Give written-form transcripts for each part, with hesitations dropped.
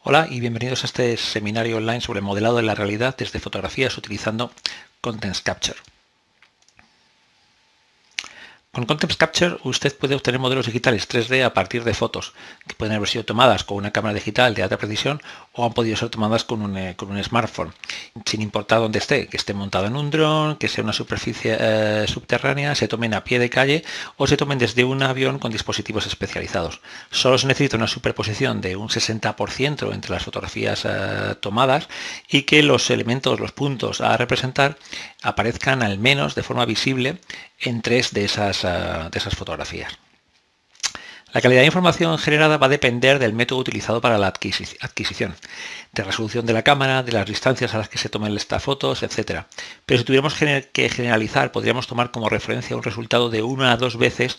Hola y bienvenidos a este seminario online sobre modelado de la realidad desde fotografías utilizando Context Capture. Con Context Capture usted puede obtener modelos digitales 3D a partir de fotos que pueden haber sido tomadas con una cámara digital de alta precisión o han podido ser tomadas con un smartphone, sin importar dónde esté, que esté montado en un dron, que sea una superficie subterránea, se tomen a pie de calle o se tomen desde un avión con dispositivos especializados. Solo se necesita una superposición de un 60% entre las fotografías tomadas y que los elementos, los puntos a representar aparezcan al menos de forma visible en 3 de esas fotografías. La calidad de información generada va a depender del método utilizado para la adquisición, de resolución de la cámara, de las distancias a las que se tomen estas fotos, etc. Pero si tuviéramos que generalizar, podríamos tomar como referencia un resultado de 1 a 2 veces,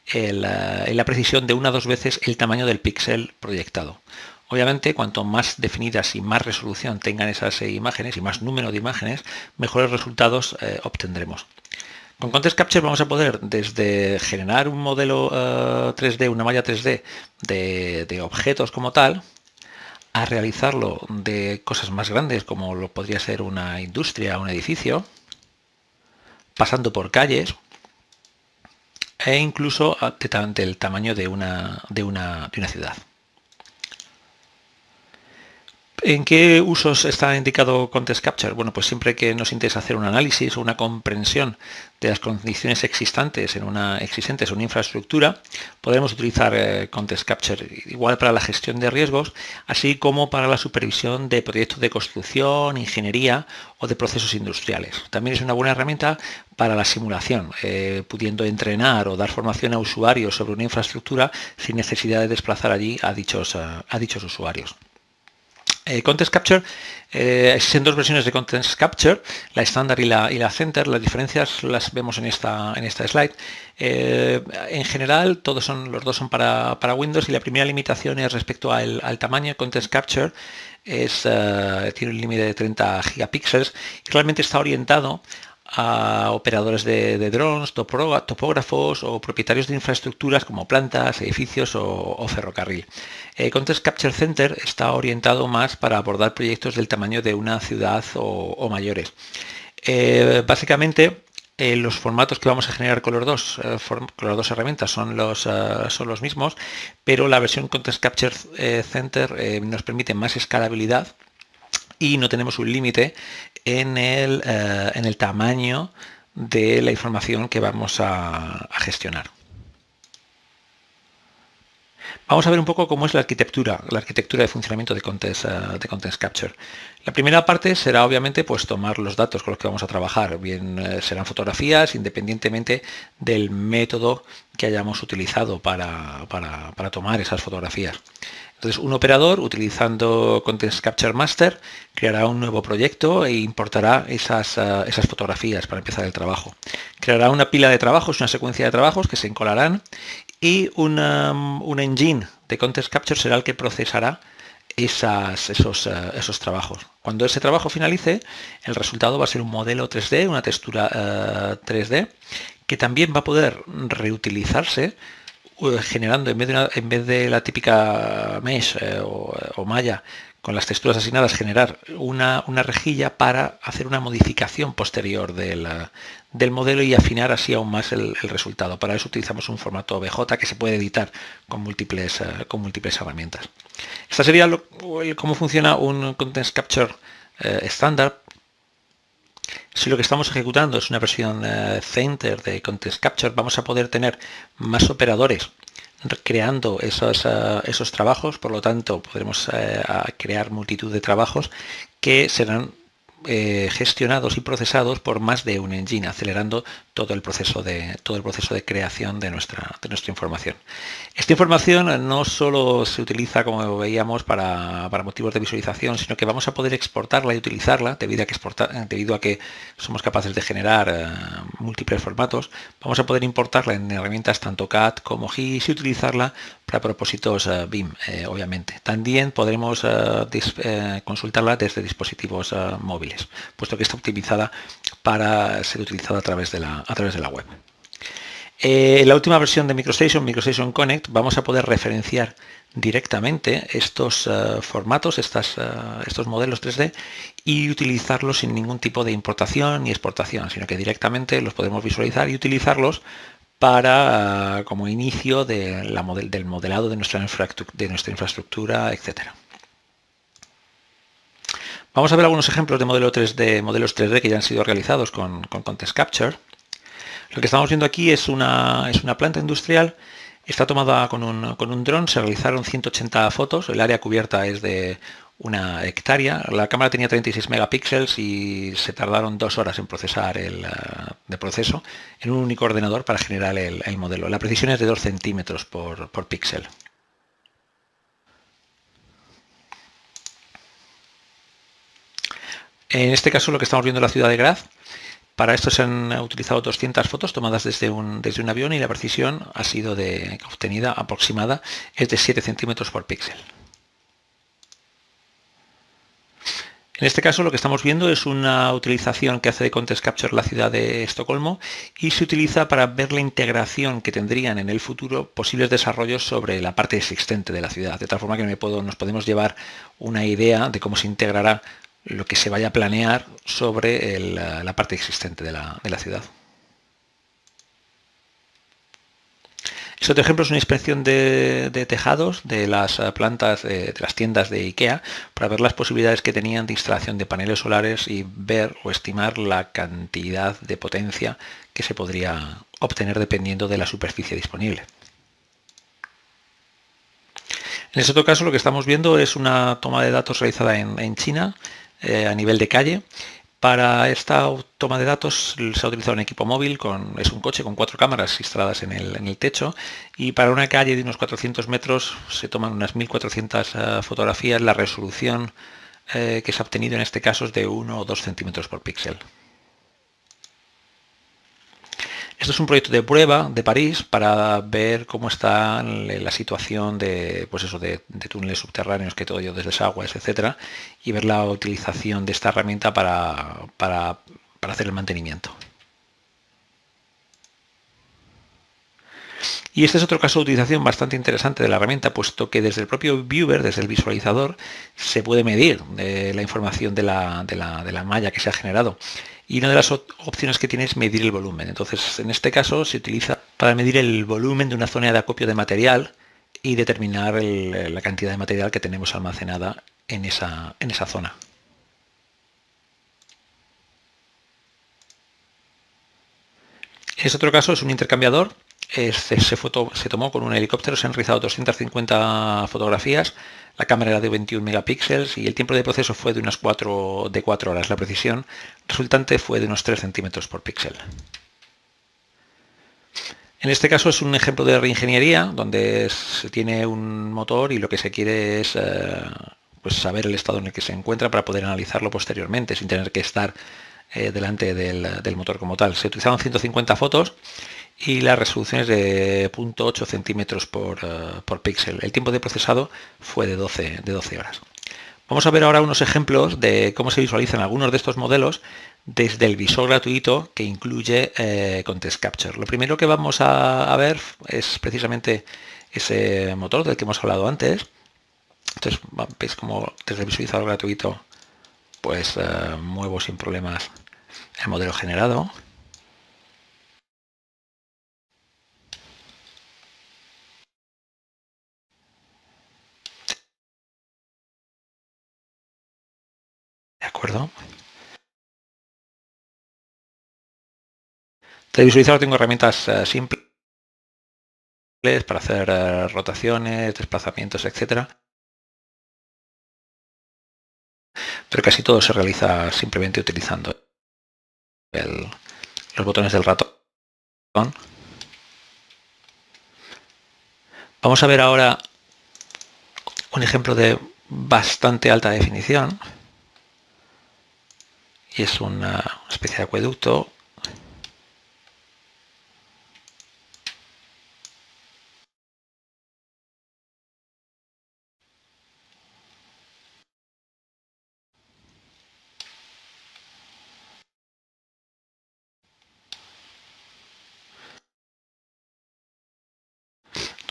en la precisión de 1 a 2 veces el tamaño del píxel proyectado. Obviamente, cuanto más definidas y más resolución tengan esas imágenes y más número de imágenes, mejores resultados obtendremos. Con Context Capture vamos a poder desde generar un modelo 3D, una malla 3D de objetos como tal, a realizarlo de cosas más grandes como lo podría ser una industria, un edificio, pasando por calles e incluso del tamaño de una ciudad. ¿En qué usos está indicado Context Capture? Bueno, pues siempre que nos interesa hacer un análisis o una comprensión de las condiciones existentes en una infraestructura, podremos utilizar Context Capture igual para la gestión de riesgos, así como para la supervisión de proyectos de construcción, ingeniería o de procesos industriales. También es una buena herramienta para la simulación, pudiendo entrenar o dar formación a usuarios sobre una infraestructura sin necesidad de desplazar allí a dichos usuarios. Context Capture, existen dos versiones de Context Capture, la estándar y la Center. Las diferencias las vemos en esta slide. En general, los dos son para Windows y la primera limitación es respecto al tamaño. Context Capture tiene un límite de 30 gigapíxeles y realmente está orientado a operadores de drones, topógrafos o propietarios de infraestructuras como plantas, edificios o ferrocarril. Context Capture Center está orientado más para abordar proyectos del tamaño de una ciudad o mayores. Básicamente, los formatos que vamos a generar con las dos herramientas son los mismos, pero la versión Context Capture Center nos permite más escalabilidad y no tenemos un límite en el tamaño de la información que vamos a gestionar. Vamos a ver un poco cómo es la arquitectura de funcionamiento de Context Capture. La primera parte será obviamente pues tomar los datos con los que vamos a trabajar, bien serán fotografías independientemente del método que hayamos utilizado para tomar esas fotografías. Entonces, un operador utilizando Context Capture Master creará un nuevo proyecto e importará esas fotografías para empezar el trabajo. Creará una pila de trabajos, una secuencia de trabajos que se encolarán y un engine de Context Capture será el que procesará esos trabajos. Cuando ese trabajo finalice, el resultado va a ser un modelo 3D, una textura 3D, que también va a poder reutilizarse generando en vez de la típica mesh o malla con las texturas asignadas, generar una rejilla para hacer una modificación posterior del modelo y afinar así aún más el resultado. Para eso utilizamos un formato OBJ que se puede editar con múltiples herramientas. Esta sería cómo funciona un Context Capture estándar. Si lo que estamos ejecutando es una versión Center de Context Capture, vamos a poder tener más operadores creando esos trabajos, por lo tanto podremos crear multitud de trabajos que serán gestionados y procesados por más de un engine, acelerando todo el proceso de creación de nuestra información. Esta información no solo se utiliza, como veíamos, para motivos de visualización, sino que vamos a poder exportarla y utilizarla debido a que somos capaces de generar múltiples formatos. Vamos a poder importarla en herramientas tanto CAD como GIS y utilizarla para propósitos BIM, obviamente. También podremos consultarla desde dispositivos móviles, puesto que está optimizada para ser utilizada a través de la web. En la última versión de MicroStation Connect, vamos a poder referenciar directamente estos formatos, estos modelos 3D y utilizarlos sin ningún tipo de importación ni exportación, sino que directamente los podemos visualizar y utilizarlos para como inicio del modelado de nuestra infraestructura, etcétera. Vamos a ver algunos ejemplos de modelos 3D que ya han sido realizados con Context Capture. Lo que estamos viendo aquí es una planta industrial. Está tomada con un dron. Se realizaron 180 fotos. El área cubierta es de 1 hectárea. La cámara tenía 36 megapíxeles y se tardaron 2 horas en procesar de proceso en un único ordenador para generar el modelo. La precisión es de 2 centímetros por píxel. En este caso lo que estamos viendo es la ciudad de Graz. Para esto se han utilizado 200 fotos tomadas desde un avión y la precisión ha sido obtenida aproximada es de 7 centímetros por píxel. En este caso lo que estamos viendo es una utilización que hace de Context Capture la ciudad de Estocolmo y se utiliza para ver la integración que tendrían en el futuro posibles desarrollos sobre la parte existente de la ciudad, de tal forma que nos podemos llevar una idea de cómo se integrará lo que se vaya a planear sobre la parte existente de la ciudad. Este otro ejemplo es una inspección de tejados de las plantas de las tiendas de IKEA para ver las posibilidades que tenían de instalación de paneles solares y ver o estimar la cantidad de potencia que se podría obtener dependiendo de la superficie disponible. En este otro caso lo que estamos viendo es una toma de datos realizada en China a nivel de calle. Para esta toma de datos se ha utilizado un equipo móvil, es un coche con 4 cámaras instaladas en el techo, y para una calle de unos 400 metros se toman unas 1400 fotografías. La resolución que se ha obtenido en este caso es de 1 o 2 centímetros por píxel. Esto es un proyecto de prueba de París para ver cómo está la situación de túneles subterráneos que todo ello desde desagües, etcétera, y ver la utilización de esta herramienta para hacer el mantenimiento. Y este es otro caso de utilización bastante interesante de la herramienta, puesto que desde el propio viewer, desde el visualizador, se puede medir la información de la malla que se ha generado. Y una de las opciones que tiene es medir el volumen. Entonces, en este caso se utiliza para medir el volumen de una zona de acopio de material y determinar la cantidad de material que tenemos almacenada en esa zona. Este otro caso es un intercambiador. Se tomó con un helicóptero, se han realizado 250 fotografías, la cámara era de 21 megapíxeles y el tiempo de proceso fue de unas 4 horas. La precisión resultante fue de unos 3 centímetros por píxel. En este caso es un ejemplo de reingeniería donde se tiene un motor y lo que se quiere es pues saber el estado en el que se encuentra para poder analizarlo posteriormente sin tener que estar delante del motor como tal. Se utilizaron 150 fotos y la resolución es de 0,8 centímetros por píxel. El tiempo de procesado fue de 12 horas. Vamos a ver ahora unos ejemplos de cómo se visualizan algunos de estos modelos desde el visor gratuito que incluye Context Capture. Lo primero que vamos a ver es precisamente ese motor del que hemos hablado antes. Entonces veis como desde el visualizador gratuito pues muevo sin problemas el modelo generado. ¿De acuerdo? De visualizador tengo herramientas simples para hacer rotaciones, desplazamientos, etcétera. Pero casi todo se realiza simplemente utilizando los botones del ratón. Vamos a ver ahora un ejemplo de bastante alta definición y es una especie de acueducto.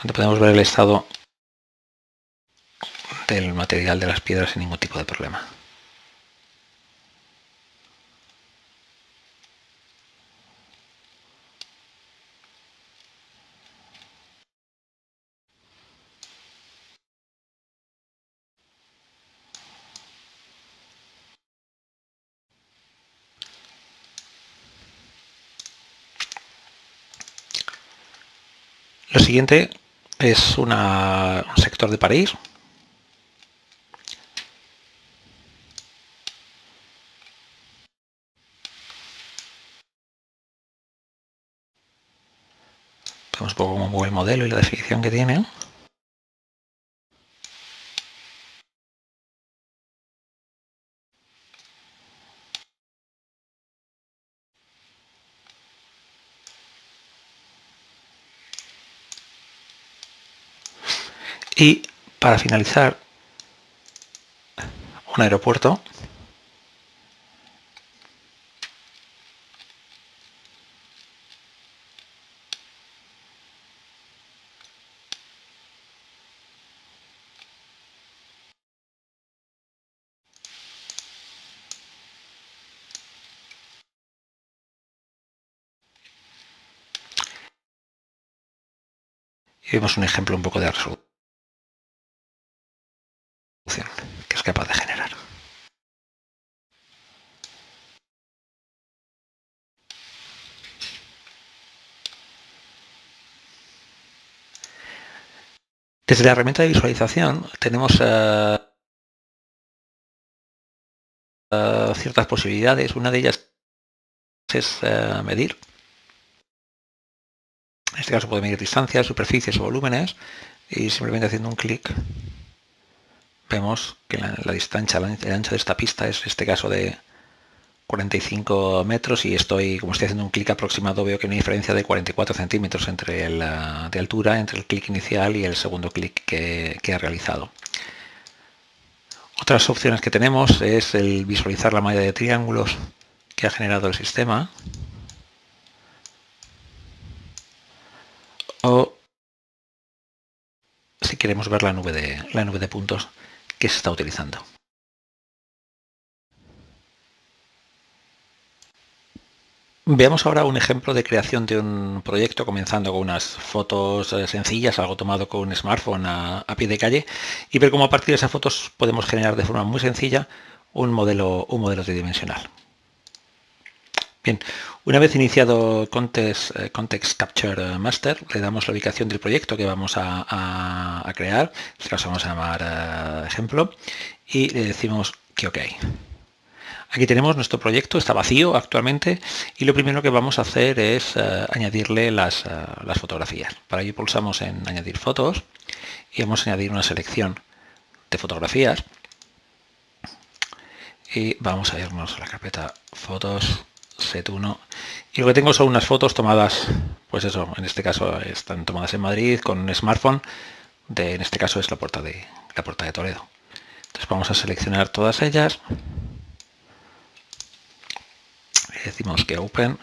donde podemos ver el estado del material de las piedras sin ningún tipo de problema. Lo siguiente es un sector de París. Vemos un poco cómo mueve el modelo y la definición que tiene. Y para finalizar, un aeropuerto. Y vemos un ejemplo un poco de resolución que es capaz de generar. Desde la herramienta de visualización tenemos ciertas posibilidades. Una de ellas es medir. En este caso puede medir distancias, superficies o volúmenes y simplemente haciendo un clic vemos que la distancia, el ancho de esta pista es en este caso de 45 metros y como estoy haciendo un clic aproximado veo que hay una diferencia de 44 centímetros entre de altura entre el clic inicial y el segundo clic que he realizado. Otras opciones que tenemos es el visualizar la malla de triángulos que ha generado el sistema o si queremos ver la nube de puntos que se está utilizando. Veamos ahora un ejemplo de creación de un proyecto comenzando con unas fotos sencillas, algo tomado con un smartphone a pie de calle y ver cómo a partir de esas fotos podemos generar de forma muy sencilla un modelo tridimensional. Bien, una vez iniciado Context Capture Master, le damos la ubicación del proyecto que vamos a crear, en este caso vamos a llamar ejemplo, y le decimos que OK. Aquí tenemos nuestro proyecto, está vacío actualmente y lo primero que vamos a hacer es añadirle las fotografías. Para ello pulsamos en añadir fotos y vamos a añadir una selección de fotografías y vamos a irnos a la carpeta fotos, set 1 y lo que tengo son unas fotos tomadas, pues eso, en este caso están tomadas en Madrid con un smartphone, en este caso es la puerta de Toledo. Entonces vamos a seleccionar todas ellas. Decimos que Open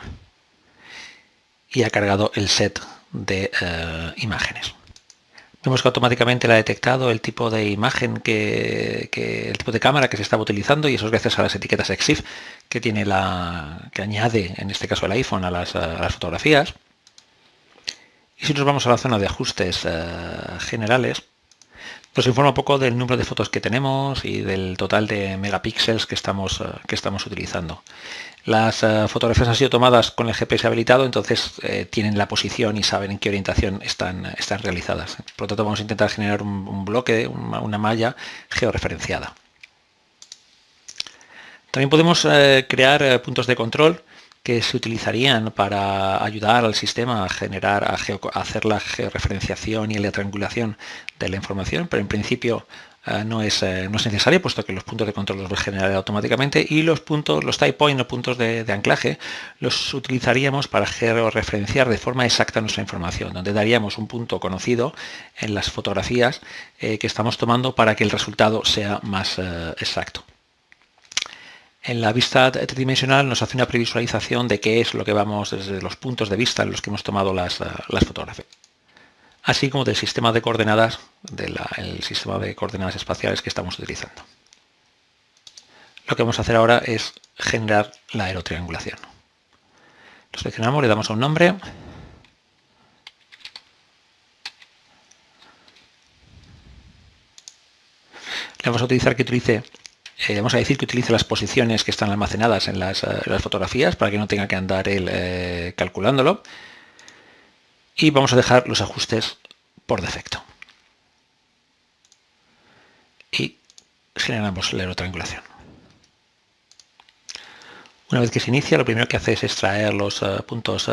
y ha cargado el set de imágenes. Vemos que automáticamente le ha detectado el tipo de imagen el tipo de cámara que se estaba utilizando y eso es gracias a las etiquetas EXIF que tiene que añade en este caso el iPhone a las fotografías. Y si nos vamos a la zona de ajustes generales, nos informa un poco del número de fotos que tenemos y del total de megapíxeles que estamos utilizando. Las fotografías han sido tomadas con el GPS habilitado, entonces tienen la posición y saben en qué orientación están realizadas. Por lo tanto, vamos a intentar generar un bloque, una malla georreferenciada. También podemos crear puntos de control que se utilizarían para ayudar al sistema a hacer la georreferenciación y la triangulación de la información, pero en principio no es necesario, puesto que los puntos de control los va a generar automáticamente y los type point, los puntos de anclaje, los utilizaríamos para georreferenciar de forma exacta nuestra información, donde daríamos un punto conocido en las fotografías que estamos tomando para que el resultado sea más exacto. En la vista tridimensional nos hace una previsualización de qué es lo que vamos desde los puntos de vista en los que hemos tomado las fotografías. así como del sistema de coordenadas, el sistema de coordenadas espaciales que estamos utilizando. Lo que vamos a hacer ahora es generar la aerotriangulación. Lo seleccionamos, le damos un nombre. Le vamos a utilizar que utilice, vamos a decir que utilice las posiciones que están almacenadas en las fotografías para que no tenga que andar él calculándolo. Y vamos a dejar los ajustes por defecto. Y generamos la aerotriangulación. Una vez que se inicia, lo primero que hace es extraer los puntos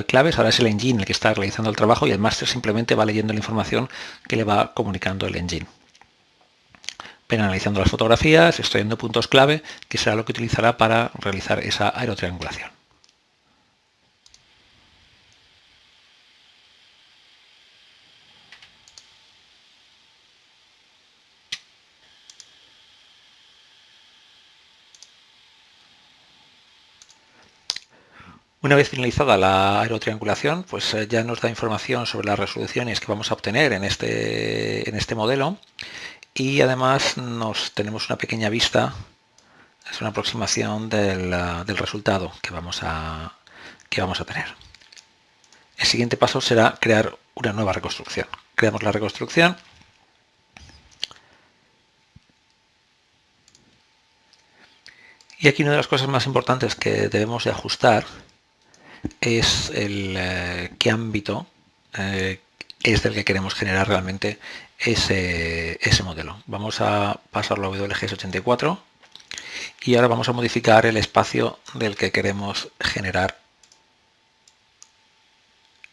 claves. Ahora es el engine el que está realizando el trabajo y el máster simplemente va leyendo la información que le va comunicando el engine. Ven analizando las fotografías, extrayendo puntos clave, que será lo que utilizará para realizar esa aerotriangulación. Una vez finalizada la aerotriangulación, pues ya nos da información sobre las resoluciones que vamos a obtener en este modelo y además tenemos una pequeña vista, es una aproximación del resultado que vamos a tener. El siguiente paso será crear una nueva reconstrucción. Creamos la reconstrucción. Y aquí una de las cosas más importantes que debemos de ajustar es qué ámbito es del que queremos generar realmente ese modelo. Vamos a pasarlo a WGS84 y ahora vamos a modificar el espacio del que queremos generar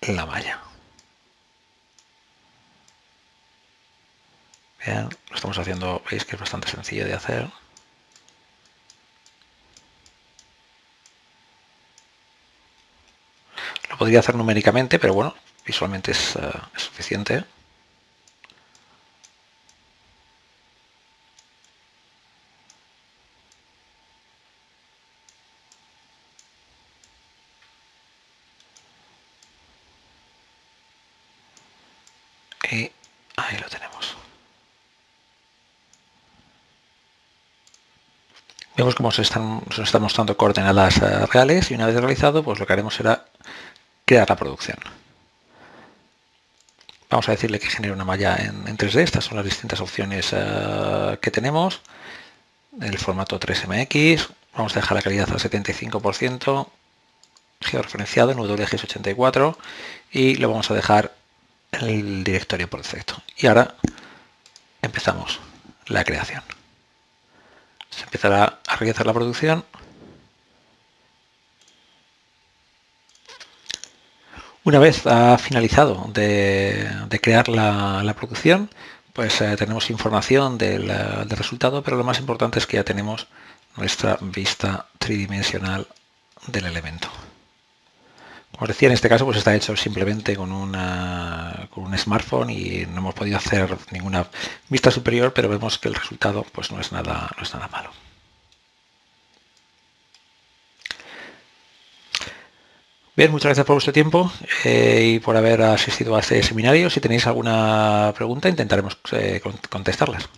la malla. Bien, lo estamos haciendo, veis que es bastante sencillo de hacer. Lo podría hacer numéricamente, pero bueno, visualmente es suficiente. Y ahí lo tenemos. Vemos cómo se nos están mostrando coordenadas reales y una vez realizado, pues lo que haremos será crear la producción. Vamos a decirle que genere una malla en 3D. Estas son las distintas opciones que tenemos. El formato 3MX. Vamos a dejar la calidad al 75%. Georreferenciado en WGS84. Y lo vamos a dejar en el directorio por defecto. Y ahora empezamos la creación. Se empezará a realizar la producción. Una vez ha finalizado de crear la producción, pues tenemos información del resultado, pero lo más importante es que ya tenemos nuestra vista tridimensional del elemento. Como os decía, en este caso pues está hecho simplemente con un smartphone y no hemos podido hacer ninguna vista superior, pero vemos que el resultado pues no es nada malo. Bien, muchas gracias por vuestro tiempo y por haber asistido a este seminario. Si tenéis alguna pregunta, intentaremos contestarlas.